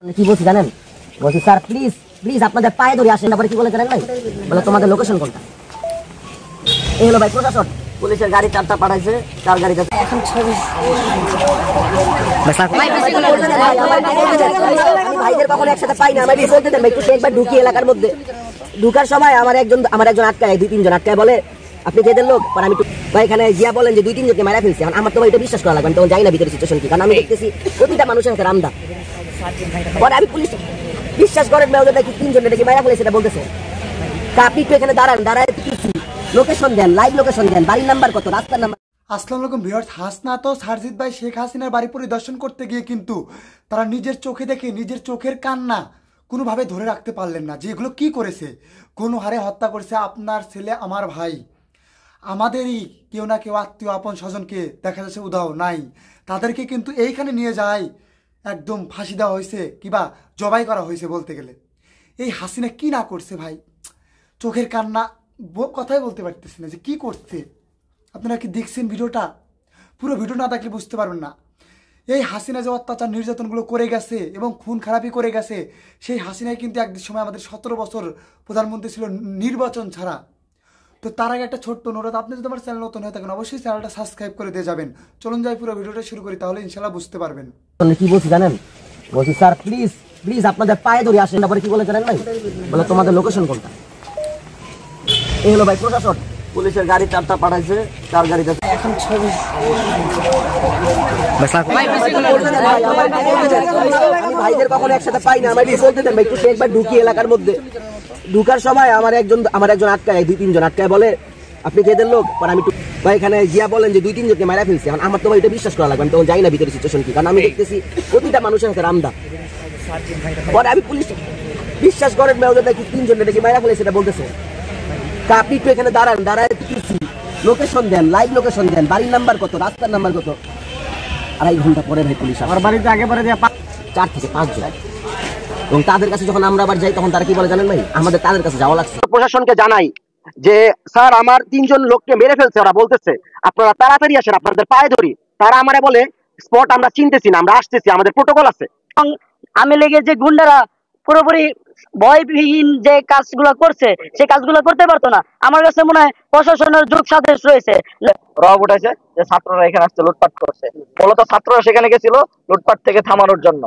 কি বলছি জানেন? বলছি স্যার প্লিজ প্লিজ আপনাদের পায়ে ধরে আসেন। তারপরে কি বলে জানেন ভাই? বলে তোমাদের লোকেশন কোনটা? এই হলো ভাই প্রশাসন। পুলিশের গাড়ি 4টা পাঠাইছে, 4 গাড়িতে এখন ছবি ভাইদের কখন একসাথে পাই না। আমাকে বলতে দেন ভাই, একটু একবার ঢুকি এলাকার মধ্যে। ঢুকার সময় আমার একজন আটকায়, 2-3 জন আটকায়, বলে আপনি যেদের লোক। পরে আমি ভাই এখানে গিয়া বলেন যে 2-3 জনকে মারা ফেলছে। আমার তো ভাই এটা বিশ্বাস করা লাগবে, আমি তখন যাই না ভিতরে সিচুয়েশন কি, কারণ আমি দেখতেছি প্রতিটা মানুষের একটা রামদা। পরে আমি পুলিশ বিশ্বাস করেন ভাই, ওদের দেখি 3 জন দেখি মারা ফেলেছে, এটা বলতেছে। আপনি একটু এখানে দাঁড়ায় লোকেশন দেন, লাইভ লোকেশন দেন, বাড়ির নাম্বার কত, রাস্তার নাম্বার। আসসালামু আলাইকুম ভিউয়ার্স, হাসনা তো সারজিৎ ভাই শেখ হাসিনার বাড়ি পরিদর্শন করতে গিয়ে কিন্তু তারা নিজের চোখে দেখে নিজের চোখের কান্না কোনোভাবে ধরে রাখতে পারলেন না যে এগুলো কী করেছে। কোনো হারে হত্যা করেছে আপনার ছেলে, আমার ভাই, আমাদেরই কেউ না কেউ আত্মীয় আপন স্বজনকে দেখা যাচ্ছে উদাও নাই, তাদেরকে কিন্তু এইখানে নিয়ে যায় একদম ফাঁসি দেওয়া হয়েছে কিংবা জবাই করা হয়েছে বলতে গেলে। এই হাসিনা কি না করছে ভাই, চোখের কান্না কথাই বলতে পারতেছি না যে কী করছে। আপনারা কি দেখছেন ভিডিওটা? পুরো ভিডিও না দেখলে বুঝতে পারবেন না। এই হাসিনা যে অত্যাচার নির্যাতনগুলো করে গেছে এবং খুন খারাপি করে গেছে, সেই হাসিনাই কিন্তু একদিন সময় আমাদের 17 বছর প্রধানমন্ত্রী ছিল নির্বাচন ছাড়া। তো তার আগে একটা ছোট্ট অনুরোধ, আপনি যদি আমার চ্যানেল নতুন হয়ে থাকেন অবশ্যই চ্যানেলটা সাবস্ক্রাইব করে দিয়ে যাবেন। চলুন যাই পুরো ভিডিওটা শুরু করি, তাহলে ইনশাল্লাহ বুঝতে পারবেন। কি বলছি জানেন? বলছি স্যার প্লিজ প্লিজ আপনাদের পায়ে ধরে আসেন। তারপরে কি বলে জানেন ভাই? বলে তোমাদের লোকেশন কোনটা? এই হলো ভাই প্রশাসন। পুলিশের গাড়ি 4টা পাঠাইছে, 4 গাড়িতে এখন ছবি ভাইদের কখন একসাথে পাই না। আমাকে বলতে দেন ভাই, একটু একবার ঢুকি এলাকার মধ্যে। ঢুকার সময় আমার একজন আটকায়, 2-3 জন আটকায়, বলে আপনি যেদের লোক। পরে আমি ভাই এখানে গিয়া বলেন যে 2-3 জনকে মারা ফেলছে। আমার তো ভাই এটা বিশ্বাস করা লাগবে, আমি তখন যাই না ভিতরে সিচুয়েশন কি, কারণ আমি দেখতেছি প্রতিটা মানুষের একটা রামদা। পরে আমি পুলিশ বিশ্বাস করেন ভাই, ওদের দেখি 3 জন দেখি মারা ফেলেছে, এটা বলতেছে। আপনি একটু এখানে দাঁড়ায় লোকেশন দেন, লাইভ লোকেশন দেন, বাড়ির নাম্বার কত, রাস্তার নাম্বার কত। 2.5 ঘন্টা পরে ভাই পুলিশ আমার বাড়িতে আগে পরে 4 থেকে 5 জন। এবং তাদের কাছে যখন আমরা আবার যাই, তখন তারা কি বলে জানেন ভাই? আমাদের তাদের কাছে যাওয়া লাগছে। প্রশাসনকে জানাই যে স্যার আমার 3 জন লোককে মেরে ফেলছে, ওরা বলতেছে আপনারা তাড়াতাড়ি আসেন, আপনাদের পায়ে ধরি। তারা আমারে বলে স্পট আমরা চিনতেছি না, আমরা আসতেছি, আমাদের প্রোটোকল আছে। আমি লেগে যে গুন্ডারা পুরোপুরি ভয়বিহীন যে কাজগুলো করছে, সেই কাজগুলো করতে পারতো না। আমার কাছে মনে হয় প্রশাসনের যোগ সাদেশ রয়েছে। রব উঠেছে যে ছাত্ররা এখানে আসছে লুটপাট করছে, মূলত ছাত্ররা সেখানে গেছিল লুটপাট থেকে থামানোর জন্য।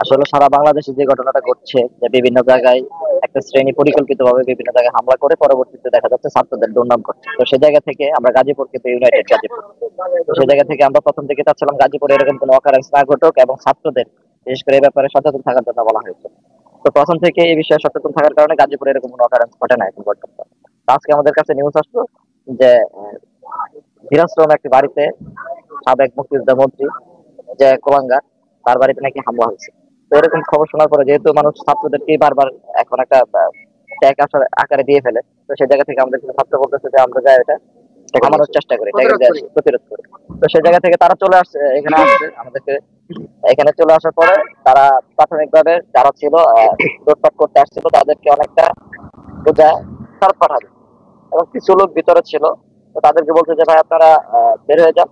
আসলে সারা বাংলাদেশে যে ঘটনাটা ঘটছে, যে বিভিন্ন জায়গায় একটা শ্রেণী পরিকল্পিতভাবে বিভিন্ন জায়গায় হামলা করে পরবর্তীতে দেখা যাচ্ছে ছাত্রদের দুর্নাম করছে। তো সেই জায়গা থেকে আমরা গাজীপুর কিন্তু ইউনাইটেড গাজীপুর, তো সেই জায়গা থেকে আমরা প্রথম থেকে চাচ্ছিলাম গাজীপুরে এরকম কোনো অকারেন্স না ঘটুক এবং ছাত্রদের বিশেষ করে এই ব্যাপারে সচেতন থাকার জন্য বলা হয়েছে। তো প্রথম থেকে এই বিষয়ে সচেতন থাকার কারণে গাজীপুরে এরকম কোনো অকারেন্স ঘটে না এখন পর্যন্ত। আজকে আমাদের কাছে নিউজ আসলো যে ধীরাশ্রম একটি বাড়িতে সাবেক মুক্তিযোদ্ধা মন্ত্রী যে কোলাঙ্গার, তার বাড়িতে নাকি হামলা হয়েছে। তো এরকম খবর শোনার পরে যেহেতু মানুষ ছাত্রদেরকে বারবার এখন একটা ট্যাগ আকারে দিয়ে ফেলে, তো সেই জায়গা থেকে আমাদের ছাত্র বলতেছে যে আমরা যাই এটা থামানোর চেষ্টা করি, প্রতিরোধ করি। তো সেই জায়গা থেকে তারা চলে আসছে, এখানে আসছে আমাদেরকে। এখানে চলে আসার পরে তারা প্রাথমিকভাবে যারা ছিল লুটপাট করতে আসছিল তাদেরকে অনেকটা বোঝায় ফেরত পাঠাবে, এবং কিছু লোক ভিতরে ছিল, তো তাদেরকে বলছে যে ভাই আপনারা বের হয়ে যান।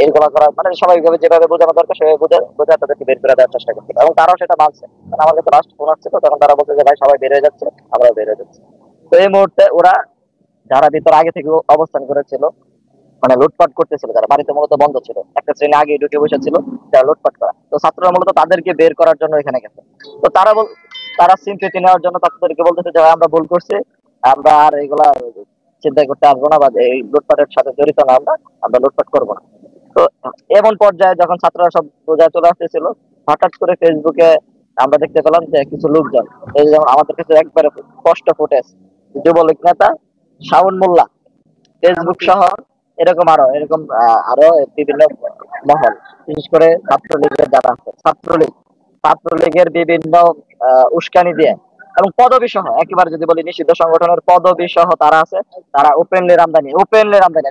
এইগুলা করা মানে স্বাভাবিকভাবে যেভাবে বোঝানো দরকার সেভাবে বোঝা তাদেরকে বের করে দেওয়ার চেষ্টা করছে, এবং তারাও সেটা মানছে। কারণ আমার কাছে লাস্ট ফোন আসছিল, তখন তারা বলছে যে ভাই সবাই বের হয়ে যাচ্ছে, আমরাও বের হয়ে যাচ্ছি। তো এই মুহূর্তে ওরা যারা ভিতরে আগে থেকে অবস্থান করেছিল, মানে লুটপাট করতেছিল, যারা বাড়িতে মূলত বন্ধ ছিল, একটা শ্রেণী আগে ঢুকে বসেছিল যারা লুটপাট করা, তো ছাত্ররা মূলত তাদেরকে বের করার জন্য এখানে গেছে। তো তারা সিম্পেথি নেওয়ার জন্য ছাত্রদেরকে বলতেছে যে আমরা ভুল করছি, আমরা আর এগুলা চিন্তা করতে আসবো না, বা এই লুটপাটের সাথে জড়িত না, আমরা লুটপাট করবো না। তো এমন পর্যায়ে যখন ছাত্ররা সব বোঝায় চলে আসতেছিল, হঠাৎ করে ফেসবুকে আমরা দেখতে পেলাম যে কিছু লোকজন, এই যেমন আমাদের কাছে একবারে স্পষ্ট ফুটেজ, যুবলীগ নেতা শাওন মোল্লা, ফেসবুক সহ এরকম আরো বিভিন্ন মহল, বিশেষ করে ছাত্রলীগের যারা আছে, ছাত্রলীগের বিভিন্ন উস্কানি দিয়ে এবং পদবি সহ, একেবারে যদি বলি নিষিদ্ধ সংগঠনের পদবি সহ তারা আছে, তারা ওপেনলি রামদানি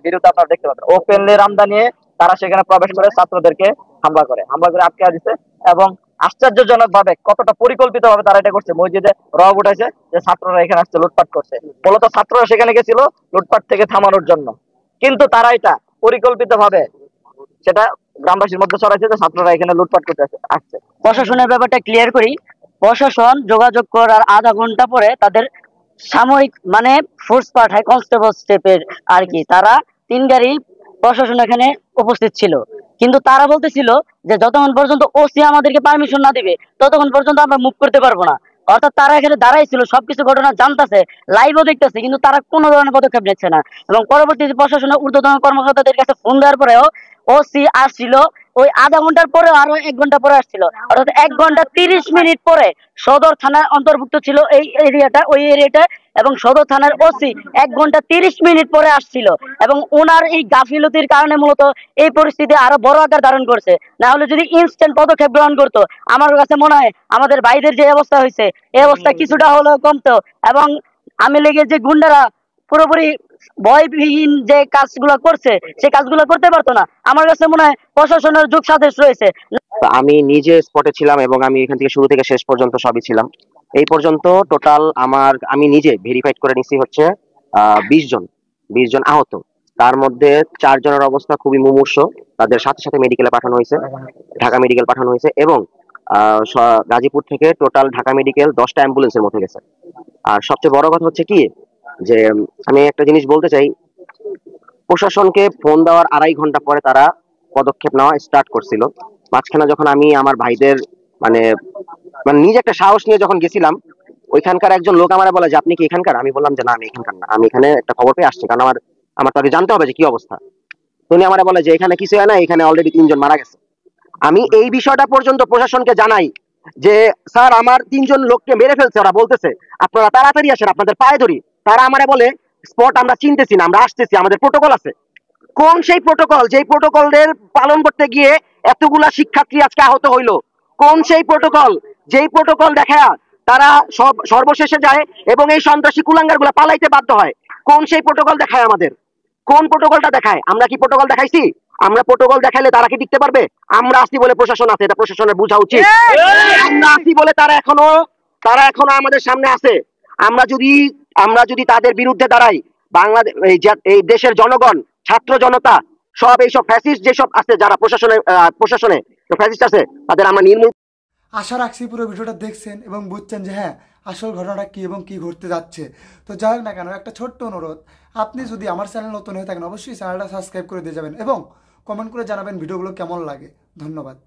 বিরুদ্ধে আপনারা দেখতে পাবেন, ওপেনলি রামদানি তারা সেখানে প্রবেশ করে ছাত্রদেরকে হামলা করে আটকে দিচ্ছে। এবং আশ্চর্যজনক ভাবে কতটা পরিকল্পিত ভাবে তারা এটা করছে, মসজিদে রব উঠেছে যে ছাত্ররা এখানে আসছে লুটপাট করছে, মূলত ছাত্ররা সেখানে গেছিল লুটপাট থেকে থামানোর জন্য, কিন্তু তারা এটা পরিকল্পিত ভাবে সেটা গ্রামবাসীর মধ্যে ছড়াইছে যে ছাত্ররা এখানে লুটপাট করতে আসছে। প্রশাসনের ব্যাপারটা ক্লিয়ার করি। প্রশাসন যোগাযোগ করার আধা ঘন্টা পরে তাদের সাময়িক মানে ফোর্স পাঠায়, কনস্টেবল স্টেপের আর কি, তারা 3 গাড়ি প্রশাসন এখানে উপস্থিত ছিল। কিন্তু তারা বলতেছিল যে যতক্ষণ পর্যন্ত ওসি আমাদেরকে পারমিশন না দিবে ততক্ষণ পর্যন্ত আমরা মুভ করতে পারবো না। অর্থাৎ তারা এখানে দাঁড়াই ছিল, সবকিছু ঘটনা জানতেছে, লাইভও দেখতেছে, কিন্তু তারা কোনো ধরনের পদক্ষেপ নিচ্ছে না। এবং পরবর্তীতে প্রশাসনের ঊর্ধ্বতন কর্মকর্তাদের কাছে ফোন দেওয়ার পরেও ওসি আসছিল ওই আধা ঘন্টার পরে, আরো 1 ঘন্টা পরে আসছিল। অর্থাৎ 1 ঘন্টা 30 মিনিট পরে সদর থানার অন্তর্ভুক্ত ছিল এই এরিয়াটা, ওই এরিয়াটা, এবং সদর থানার ওসি 1 ঘন্টা 30 মিনিট পরে আসছিল। এবং ওনার এই গাফিলতির কারণে মূলত এই পরিস্থিতি আরো বড় আকার ধারণ করছে। না হলে যদি ইনস্ট্যান্ট পদক্ষেপ গ্রহণ করতো, আমার কাছে মনে হয় আমাদের ভাইদের যে অবস্থা হয়েছে এই অবস্থা কিছুটা হলেও কমতো। এবং আমি লেগে যে গুন্ডারা পুরোপুরি ভয়বিহীন যে কাজগুলো করছে সেই কাজগুলো করতে পারতো না। আমার কাছে মনে হয় প্রশাসনের যোগ সাজেশ রয়েছে। তো আমি নিজে স্পটে ছিলাম এবং আমি এখান থেকে শুরু থেকে শেষ পর্যন্ত সবই ছিলাম। এই পর্যন্ত টোটাল আমি নিজে ভেরিফাইড করে নিছি হচ্ছে 20 জন আহত। তার মধ্যে 4 জনের অবস্থা খুবই মুমূর্ষ, তাদের সাথে সাথে মেডিকেলে পাঠানো হয়েছে, ঢাকা মেডিকেল পাঠানো হয়েছে। এবং গাজীপুর থেকে টোটাল ঢাকা মেডিকেল 10টা অ্যাম্বুলেন্সের মধ্যে গেছে। আর সবচেয়ে বড় কথা হচ্ছে কি, যে আমি একটা জিনিস বলতে চাই, প্রশাসনকে ফোন দেওয়ার 2.5 ঘন্টা পরে তারা পদক্ষেপ নেওয়া স্টার্ট করছিল। মাঝখানে যখন আমি আমার ভাইদের মানে মানে নিজে একটা সাহস নিয়ে যখন গেছিলাম, ওইখানকার একজন লোক আমারে বলে যে আপনি কি এখানকার? আমি বললাম যে না, আমি এখানকার না, আমি এখানে একটা খবর পেয়ে আসছি, কারণ আমার তাকে জানতে হবে যে কি অবস্থা। তো উনি আমারে বলে যে এখানে কিছু হয় না, এখানে অলরেডি 3 জন মারা গেছে। আমি এই বিষয়টা পর্যন্ত প্রশাসনকে জানাই যে স্যার আমার 3 জন লোককে মেরে ফেলছে, ওরা বলতেছে আপনারা তাড়াতাড়ি আসেন, আপনাদের পায়ে ধরি। তারা আমারে বলে স্পট আমরা চিনতেছি না, আমরা আসতেছি, আমাদের প্রোটোকল আছে। কোন সেই প্রোটোকল, যেই প্রোটোকলের পালন করতে গিয়ে এতগুলা শিক্ষার্থী আজকে আহত হইলো? কোন সেই প্রোটোকল, যেই প্রোটোকল দেখা তারা সর্বশেষে যায় এবং এই সন্ত্রাসী কুলাঙ্গার গুলা পালাইতে বাধ্য হয়? কোন সেই প্রোটোকল দেখায় আমাদের? কোন প্রোটোকলটা দেখায়? আমরা কি প্রোটোকল দেখাইছি? আমরা প্রোটোকল দেখাইলে তারা কি টিকতে পারবে? আমরা আসি বলে প্রশাসন আছে, এটা প্রশাসনের বোঝা উচিত। আমরা আসি বলে তারা এখনো আমাদের সামনে আছে। আমরা যদি তাদের বিরুদ্ধে দাঁড়াই, বাংলাদেশ এই দেশের জনগণ, ছাত্র জনতা, সব এইসব ফ্যাসিস্ট যেসব আছে, যারা প্রশাসনে ফ্যাসিস্ট আছে, তাদের আমরা নির্মূল। আশা রাখছি পুরো ভিডিওটা দেখছেন এবং বুঝছেন যে হ্যাঁ আসল ঘটনাটা কী এবং কী ঘটতে যাচ্ছে। তো যাই হোক না কেন, একটা ছোট্ট অনুরোধ, আপনি যদি আমার চ্যানেল নতুন হয়ে থাকেন অবশ্যই চ্যানেলটা সাবস্ক্রাইব করে দিয়ে যাবেন এবং কমেন্ট করে জানাবেন ভিডিওগুলো কেমন লাগে। ধন্যবাদ।